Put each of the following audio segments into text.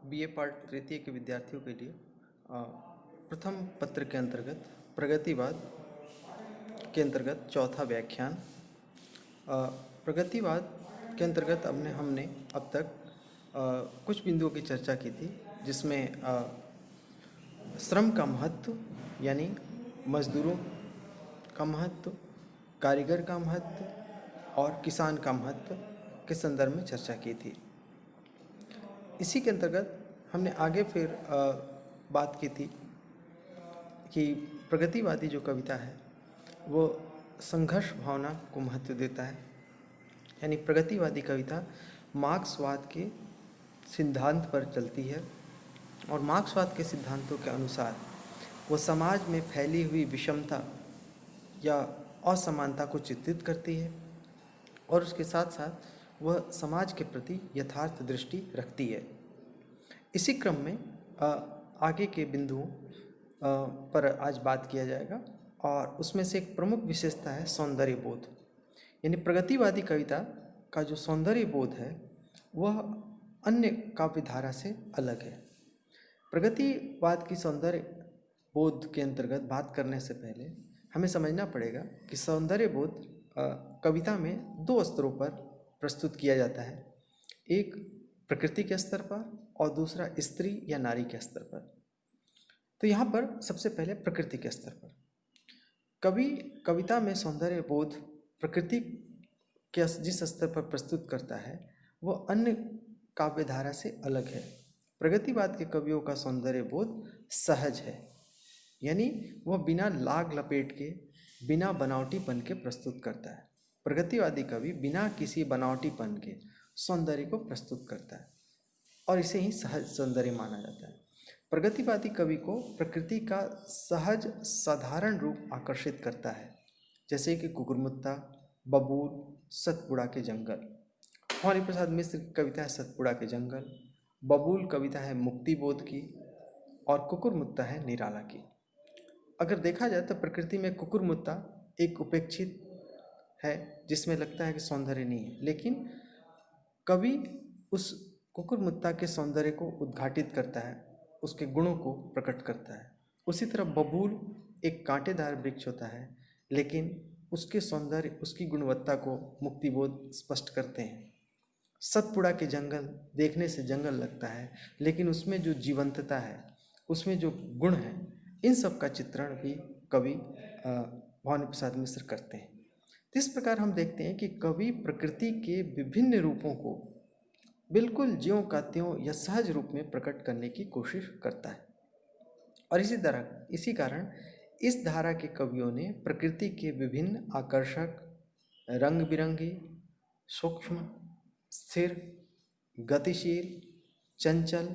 BA part तृतीय के विद्यार्थियों के लिए प्रथम पत्र के अंतर्गत प्रगतिवाद के अंतर्गत चौथा व्याख्यान। प्रगतिवाद के अंतर्गत हमने अब तक कुछ बिंदुओं की चर्चा की थी, जिसमें श्रम का महत्व यानी मजदूरों का महत्व, कारीगर का महत्व और किसान का महत्व के संदर्भ में चर्चा की थी। इसी के अंतर्गत हमने आगे फिर बात की थी कि प्रगतिवादी जो कविता है वो संघर्ष भावना को महत्व देता है, यानी प्रगतिवादी कविता मार्क्सवाद के सिद्धांत पर चलती है और मार्क्सवाद के सिद्धांतों के अनुसार वो समाज में फैली हुई विषमता या असमानता को चित्रित करती है और उसके साथ साथ वह समाज के प्रति यथार्थ दृष्टि रखती है। इसी क्रम में आगे के बिंदुओं पर आज बात किया जाएगा और उसमें से एक प्रमुख विशेषता है सौंदर्य बोध। यानी प्रगतिवादी कविता का जो सौंदर्य बोध है वह अन्य काव्य धारा से अलग है। प्रगतिवाद की सौंदर्य बोध के अंतर्गत बात करने से पहले हमें समझना पड़ेगा कि सौंदर्य बोध कविता में दो स्तरों पर प्रस्तुत किया जाता है, एक प्रकृति के स्तर पर और दूसरा स्त्री या नारी के स्तर पर। तो यहाँ पर सबसे पहले प्रकृति के स्तर पर कवि कविता में सौंदर्य बोध प्रकृति के जिस स्तर पर प्रस्तुत करता है वह अन्य काव्य धारा से अलग है। प्रगतिवाद के कवियों का सौंदर्य बोध सहज है, यानी वह बिना लाग लपेट के, बिना बनावटीपन के प्रस्तुत करता है। प्रगतिवादी कवि बिना किसी बनावटीपन के सौंदर्य को प्रस्तुत करता है और इसे ही सहज सौंदर्य माना जाता है। प्रगतिवादी कवि को प्रकृति का सहज साधारण रूप आकर्षित करता है, जैसे कि कुकुरमुत्ता, बबूल, सतपुड़ा के जंगल। भवानी प्रसाद मिश्र की कविता है सतपुड़ा के जंगल, बबूल कविता है मुक्तिबोध की और कुकुरमुत्ता है निराला की। अगर देखा जाए तो प्रकृति में कुकुरमुत्ता एक उपेक्षित है जिसमें लगता है कि सौंदर्य नहीं है, लेकिन कवि उस कुकुरमुत्ता के सौंदर्य को उद्घाटित करता है, उसके गुणों को प्रकट करता है। उसी तरह बबूल एक कांटेदार वृक्ष होता है, लेकिन उसके सौंदर्य, उसकी गुणवत्ता को मुक्तिबोध स्पष्ट करते हैं। सतपुड़ा के जंगल देखने से जंगल लगता है, लेकिन उसमें जो जीवंतता है, उसमें जो गुण है, इन सब का चित्रण भी कवि भवानी प्रसाद मिश्र करते हैं। इस प्रकार हम देखते हैं कि कवि प्रकृति के विभिन्न रूपों को बिल्कुल ज्यों का त्यों या सहज रूप में प्रकट करने की कोशिश करता है और इसी कारण इस धारा के कवियों ने प्रकृति के विभिन्न आकर्षक, रंग बिरंगे, सूक्ष्म, स्थिर, गतिशील, चंचल,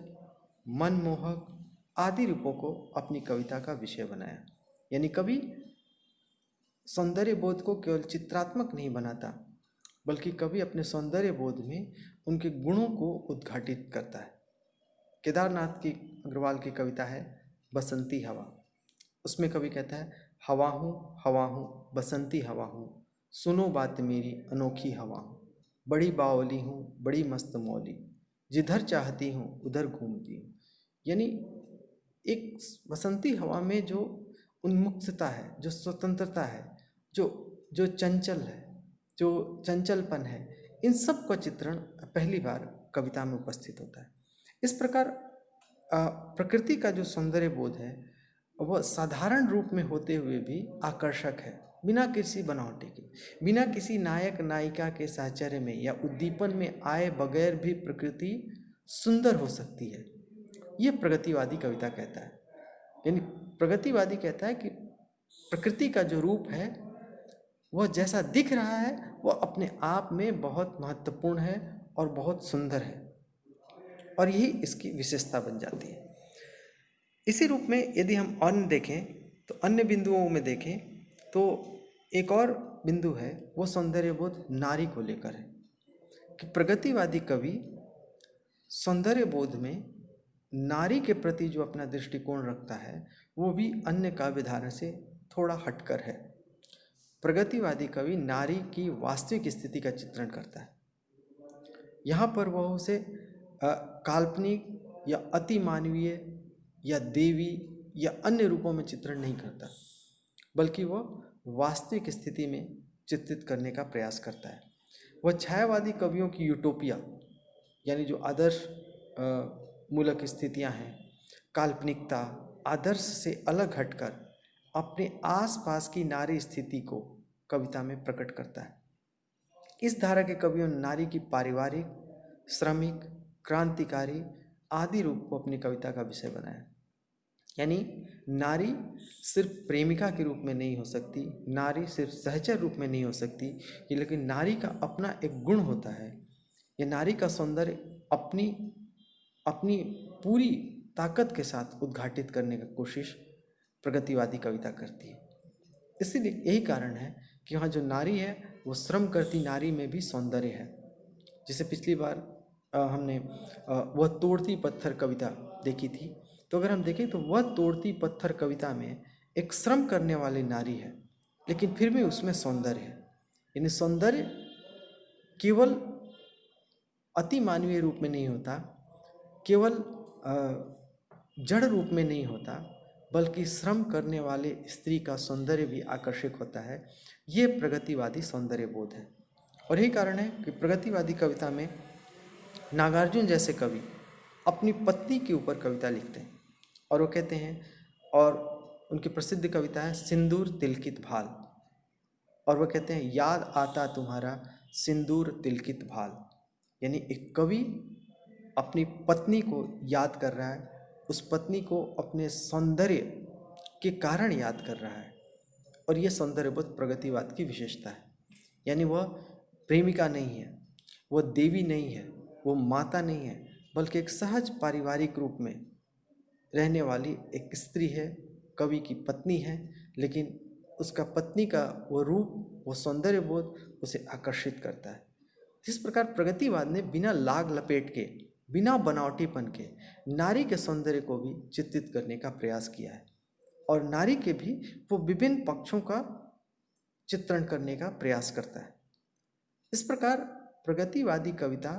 मनमोहक आदि रूपों को अपनी कविता का विषय बनाया। यानी कवि सौंदर्य बोध को केवल चित्रात्मक नहीं बनाता, बल्कि कवि अपने सौंदर्य बोध में उनके गुणों को उद्घाटित करता है। केदारनाथ की अग्रवाल की कविता है बसंती हवा। उसमें कवि कहता है, हवा हूँ बसंती हवा हूँ, सुनो बात मेरी अनोखी हवा हूँ, बड़ी बावली हूँ बड़ी मस्त मौली, जिधर चाहती हूँ उधर घूमती हूँ। यानी एक बसंती हवा में जो उन्मुक्तता है, जो स्वतंत्रता है, जो चंचल है, जो चंचलपन है, इन सब का चित्रण पहली बार कविता में उपस्थित होता है। इस प्रकार प्रकृति का जो सौंदर्य बोध है वह साधारण रूप में होते हुए भी आकर्षक है, बिना किसी बनावटी के, बिना किसी नायक नायिका के साहचर्य में या उद्दीपन में आए बगैर भी प्रकृति सुंदर हो सकती है। ये प्रगतिवादी कविता कहता है। यानी प्रगतिवादी कहता है कि प्रकृति का जो रूप है वह जैसा दिख रहा है वह अपने आप में बहुत महत्वपूर्ण है और बहुत सुंदर है, और यही इसकी विशेषता बन जाती है। इसी रूप में यदि हम अन्य देखें तो अन्य बिंदुओं में देखें तो एक और बिंदु है, वो सौंदर्यबोध नारी को लेकर है कि प्रगतिवादी कवि सौंदर्यबोध में नारी के प्रति जो अपना दृष्टिकोण रखता है वो भी अन्य काव्यधारा से थोड़ा हटकर है। प्रगतिवादी कवि नारी की वास्तविक स्थिति का चित्रण करता है। यहाँ पर वह उसे काल्पनिक या अति मानवीय या देवी या अन्य रूपों में चित्रण नहीं करता, बल्कि वह वास्तविक स्थिति में चित्रित करने का प्रयास करता है। वह छायावादी कवियों की यूटोपिया यानी जो आदर्श मूलक स्थितियां हैं, काल्पनिकता, आदर्श से अलग हटकर अपने आसपास की नारी स्थिति को कविता में प्रकट करता है। इस धारा के कवियों ने नारी की पारिवारिक, श्रमिक, क्रांतिकारी आदि रूप को अपनी कविता का विषय बनाया। यानी नारी सिर्फ प्रेमिका के रूप में नहीं हो सकती, नारी सिर्फ सहचर रूप में नहीं हो सकती, लेकिन नारी का अपना एक गुण होता है। ये नारी का सौंदर्य अपनी अपनी पूरी ताकत के साथ उद्घाटित करने की कोशिश प्रगतिवादी कविता करती है। इसीलिए यही कारण है कि वहाँ जो नारी है वो श्रम करती नारी में भी सौंदर्य है। जैसे पिछली बार हमने वह तोड़ती पत्थर कविता देखी थी, तो अगर हम देखें तो वह तोड़ती पत्थर कविता में एक श्रम करने वाली नारी है, लेकिन फिर भी उसमें सौंदर्य है। यानी सौंदर्य केवल अति मानवीय रूप में नहीं होता, केवल जड़ रूप में नहीं होता, बल्कि श्रम करने वाले स्त्री का सौंदर्य भी आकर्षक होता है। ये प्रगतिवादी सौंदर्य बोध है। और यही कारण है कि प्रगतिवादी कविता में नागार्जुन जैसे कवि अपनी पत्नी के ऊपर कविता लिखते हैं और वो कहते हैं, और उनकी प्रसिद्ध कविता है सिंदूर तिलकित भाल, और वो कहते हैं याद आता तुम्हारा सिंदूर तिलकित भाल। यानी एक कवि अपनी पत्नी को याद कर रहा है, उस पत्नी को अपने सौंदर्य के कारण याद कर रहा है, और ये सौंदर्य बोध प्रगतिवाद की विशेषता है। यानी वह प्रेमिका नहीं है, वह देवी नहीं है, वो माता नहीं है, बल्कि एक सहज पारिवारिक रूप में रहने वाली एक स्त्री है, कवि की पत्नी है, लेकिन उसका पत्नी का वो रूप, वो सौंदर्य बोध उसे आकर्षित करता है। जिस प्रकार प्रगतिवाद ने बिना लाग लपेट के, बिना बनावटीपन के नारी के सौंदर्य को भी चित्रित करने का प्रयास किया है, और नारी के भी वो विभिन्न पक्षों का चित्रण करने का प्रयास करता है। इस प्रकार प्रगतिवादी कविता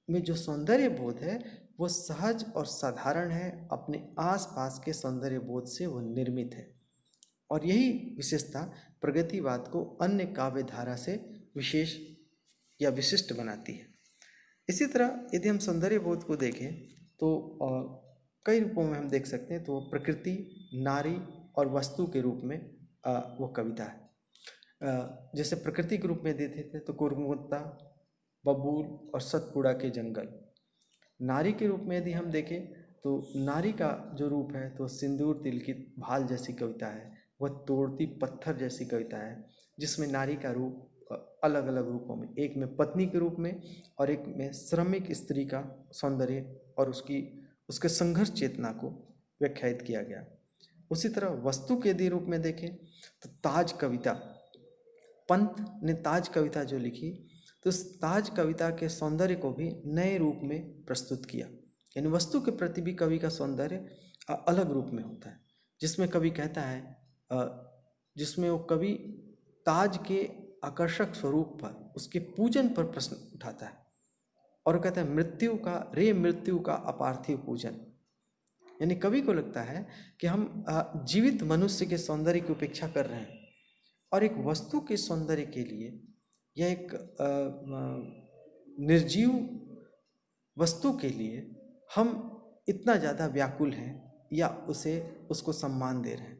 में जो सौंदर्य बोध है वो सहज और साधारण है, अपने आसपास के सौंदर्य बोध से वो निर्मित है, और यही विशेषता प्रगतिवाद को अन्य काव्य धारा से विशेष या विशिष्ट बनाती है। इसी तरह यदि हम सौंदर्य बोध को देखें तो कई रूपों में हम देख सकते हैं। तो प्रकृति, नारी और वस्तु के रूप में वो कविता है। जैसे प्रकृति के रूप में देते थे तो कुरमुत्ता, बबूल और सतपुड़ा के जंगल। नारी के रूप में यदि हम देखें तो नारी का जो रूप है तो सिंदूर तिलकित भाल जैसी कविता है, वह तोड़ती पत्थर जैसी कविता है, जिसमें नारी का रूप अलग अलग रूपों में, एक में पत्नी के रूप में और एक में श्रमिक स्त्री का सौंदर्य और उसके संघर्ष चेतना को व्याख्यायित किया गया। उसी तरह वस्तु के यदि रूप में देखें तो ताज कविता, पंत ने ताज कविता जो लिखी तो उस ताज कविता के सौंदर्य को भी नए रूप में प्रस्तुत किया। यानी वस्तु के प्रति भी कवि का सौंदर्य अलग रूप में होता है, जिसमें कवि कहता है, जिसमें वो कवि ताज के आकर्षक स्वरूप पर, उसके पूजन पर प्रश्न उठाता है और कहता है मृत्यु का अपार्थिव पूजन। यानी कवि को लगता है कि हम जीवित मनुष्य के सौंदर्य की उपेक्षा कर रहे हैं और एक वस्तु के सौंदर्य के लिए या एक निर्जीव वस्तु के लिए हम इतना ज़्यादा व्याकुल हैं या उसको सम्मान दे रहे हैं।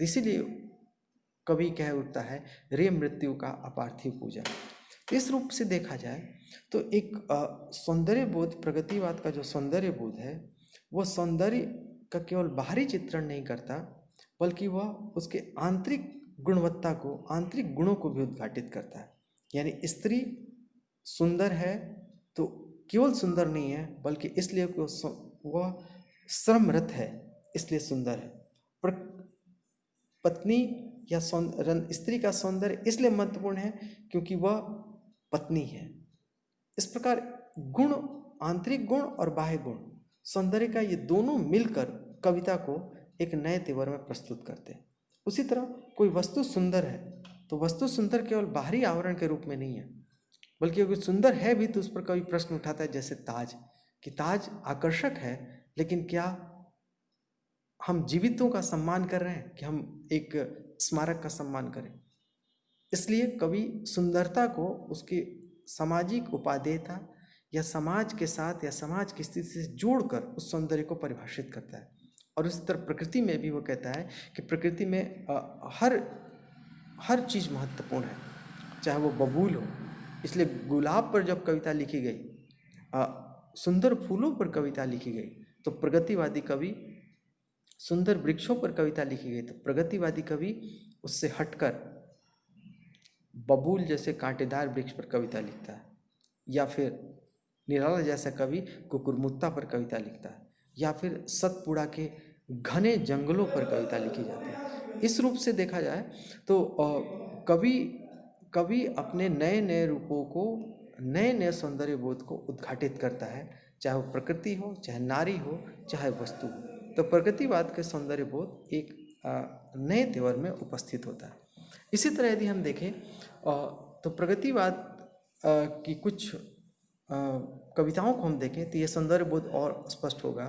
इसीलिए कवि कह उठता है रे मृत्यु का अपार्थिव पूजा। इस रूप से देखा जाए तो एक सौंदर्य बोध, प्रगतिवाद का जो सौंदर्य बोध है वह सौंदर्य का केवल बाहरी चित्रण नहीं करता, बल्कि वह उसके आंतरिक गुणवत्ता को, आंतरिक गुणों को भी उद्घाटित करता है। यानी स्त्री सुंदर है तो केवल सुंदर नहीं है, बल्कि इसलिए वह श्रमरत है इसलिए सुंदर है। पत्नी या स्त्री का सौंदर्य इसलिए महत्वपूर्ण है क्योंकि वह पत्नी है। इस प्रकार गुण, आंतरिक गुण और बाह्य गुण, सौंदर्य का ये दोनों मिलकर कविता को एक नए तेवर में प्रस्तुत करते हैं। उसी तरह कोई वस्तु सुंदर है तो वस्तु सुंदर केवल बाहरी आवरण के रूप में नहीं है, बल्कि अगर सुंदर है भी तो उस पर कभी प्रश्न उठाता है, जैसे ताज। कि ताज आकर्षक है, लेकिन क्या हम जीवितों का सम्मान कर रहे हैं कि हम एक स्मारक का सम्मान करें? इसलिए कवि सुंदरता को उसकी सामाजिक उपादेयता या समाज के साथ या समाज की स्थिति से जोड़कर उस सौंदर्य को परिभाषित करता है। और उसी तरह प्रकृति में भी वो कहता है कि प्रकृति में हर हर चीज़ महत्वपूर्ण है, चाहे वो बबूल हो। इसलिए गुलाब पर जब कविता लिखी गई, सुंदर फूलों पर कविता लिखी गई, तो प्रगतिवादी कवि, सुंदर वृक्षों पर कविता लिखी गई तो प्रगतिवादी कवि उससे हटकर बबूल जैसे कांटेदार वृक्ष पर कविता लिखता है, या फिर निराला जैसा कवि कुकुरमुत्ता पर कविता लिखता है, या फिर सतपुड़ा के घने जंगलों पर कविता लिखी जाती है। इस रूप से देखा जाए तो कवि कवि अपने नए नए रूपों को, नए नए सौंदर्य बोध को उद्घाटित करता है, चाहे वो प्रकृति हो, चाहे नारी हो, चाहे वस्तु हो। तो प्रकृतिवाद के सौंदर्य बोध एक नए तेवर में उपस्थित होता है। इसी तरह यदि हम देखें तो प्रगतिवाद की कुछ कविताओं को हम देखें तो ये सौंदर्य बोध और स्पष्ट होगा।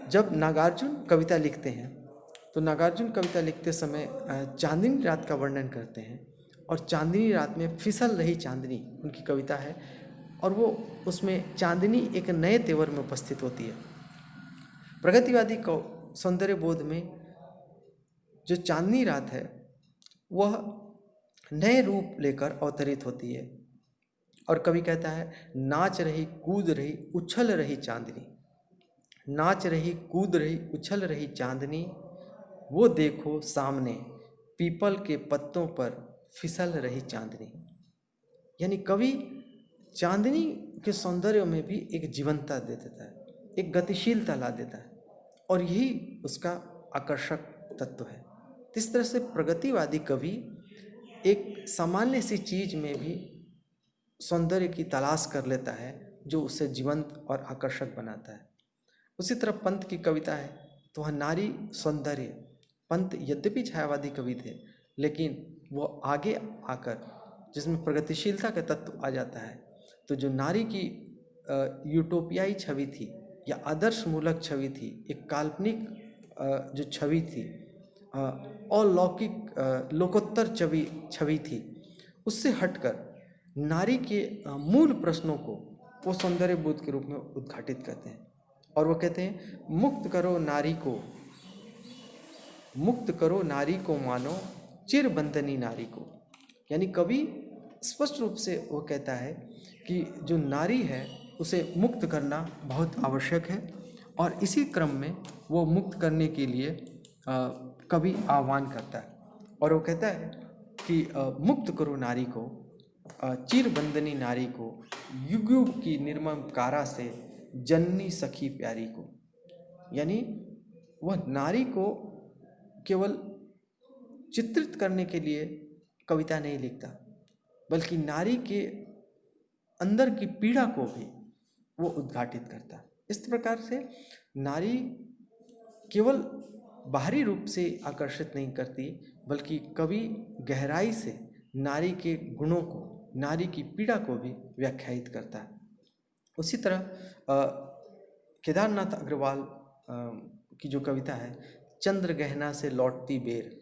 जब नागार्जुन कविता लिखते हैं तो नागार्जुन कविता लिखते समय चांदनी रात का वर्णन करते हैं, और चांदनी रात में फिसल रही चांदनी उनकी कविता है, और वो उसमें चांदनी एक नए तेवर में उपस्थित होती है। प्रगतिवादी को सौंदर्य बोध में जो चांदनी रात है वह नए रूप लेकर अवतरित होती है, और कवि कहता है, नाच रही कूद रही उछल रही चांदनी, नाच रही कूद रही उछल रही चांदनी, वो देखो सामने पीपल के पत्तों पर फिसल रही चांदनी। यानी कवि चांदनी के सौंदर्य में भी एक जीवंतता दे देता है, एक गतिशीलता ला देता है, और यही उसका आकर्षक तत्व है। इस तरह से प्रगतिवादी कवि एक सामान्य सी चीज में भी सौंदर्य की तलाश कर लेता है जो उसे जीवंत और आकर्षक बनाता है। उसी तरह पंत की कविता है तो वह नारी सौंदर्य, पंत यद्यपि छायावादी कवि थे लेकिन वो आगे आकर जिसमें प्रगतिशीलता का तत्व आ जाता है, तो जो नारी की यूटोपियाई छवि थी या आदर्श मूलक छवि थी, एक काल्पनिक जो छवि थी, अलौकिक लोकोत्तर छवि थी, उससे हटकर नारी के मूल प्रश्नों को वो सौंदर्य बोध के रूप में उद्घाटित करते हैं। और वो कहते हैं, मुक्त करो नारी को, मुक्त करो नारी को मानो चिरबंधनी नारी को। यानी कवि स्पष्ट रूप से वो कहता है कि जो नारी है उसे मुक्त करना बहुत आवश्यक है, और इसी क्रम में वो मुक्त करने के लिए कवि आह्वान करता है, और वो कहता है कि मुक्त करो नारी को, चिरबंधनी नारी को, युग युग की निर्मम कारा से जननी सखी प्यारी को। यानी वह नारी को केवल चित्रित करने के लिए कविता नहीं लिखता, बल्कि नारी के अंदर की पीड़ा को भी वो उद्घाटित करता है। इस प्रकार से नारी केवल बाहरी रूप से आकर्षित नहीं करती, बल्कि कवि गहराई से नारी के गुणों को, नारी की पीड़ा को भी व्याख्यायित करता है। उसी तरह केदारनाथ अग्रवाल की जो कविता है, चंद्र गहना से लौटती बेर,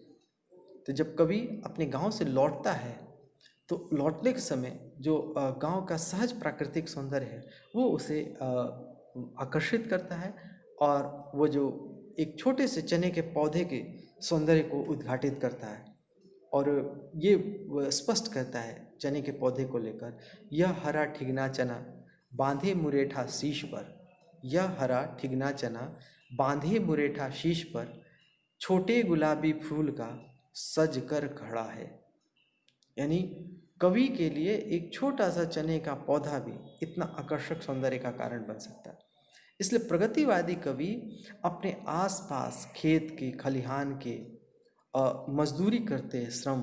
तो जब कवि अपने गांव से लौटता है तो लौटने के समय जो गांव का सहज प्राकृतिक सौंदर्य है वो उसे आकर्षित करता है, और वो जो एक छोटे से चने के पौधे के सौंदर्य को उद्घाटित करता है, और ये स्पष्ट करता है चने के पौधे को लेकर, यह हरा ठिगना चना बांधे मुरेठा शीश पर, यह हरा ठिगना चना बांधे मुरेठा शीश पर, छोटे गुलाबी फूल का सज कर खड़ा है। यानी कवि के लिए एक छोटा सा चने का पौधा भी इतना आकर्षक सौंदर्य का कारण बन सकता है। इसलिए प्रगतिवादी कवि अपने आसपास खेत के, खलिहान के, मजदूरी करते श्रम,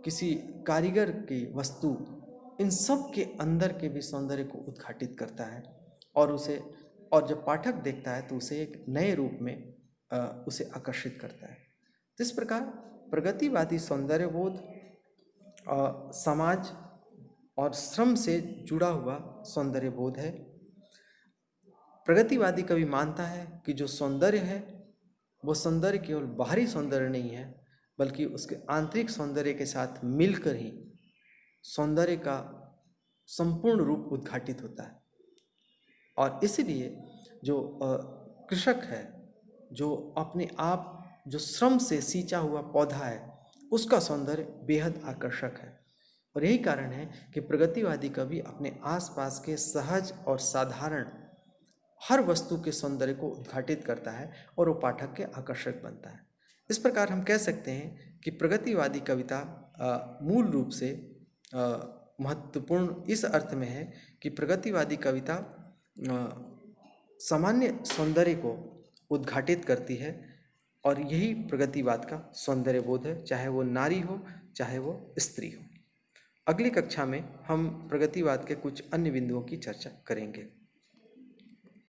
किसी कारीगर की वस्तु, इन सब के अंदर के भी सौंदर्य को उद्घाटित करता है, और जब पाठक देखता है तो उसे एक नए रूप में उसे आकर्षित करता है। तो इस प्रकार प्रगतिवादी सौंदर्यबोध समाज और श्रम से जुड़ा हुआ सौंदर्यबोध है, प्रगतिवादी कवि मानता है कि जो सौंदर्य है वो सौंदर्य केवल बाहरी सौंदर्य नहीं है, बल्कि उसके आंतरिक सौंदर्य के साथ मिलकर ही सौंदर्य का संपूर्ण रूप उद्घाटित होता है। और इसीलिए जो कृषक है, जो अपने आप जो श्रम से सींचा हुआ पौधा है, उसका सौंदर्य बेहद आकर्षक है। और यही कारण है कि प्रगतिवादी कवि अपने आसपास के सहज और साधारण हर वस्तु के सौंदर्य को उद्घाटित करता है और वो पाठक के आकर्षक बनता है। इस प्रकार हम कह सकते हैं कि प्रगतिवादी कविता मूल रूप से महत्वपूर्ण इस अर्थ में है कि प्रगतिवादी कविता सामान्य सौंदर्य को उद्घाटित करती है, और यही प्रगतिवाद का सौंदर्य बोध है, चाहे वो नारी हो चाहे वो स्त्री हो। अगली कक्षा में हम प्रगतिवाद के कुछ अन्य बिंदुओं की चर्चा करेंगे।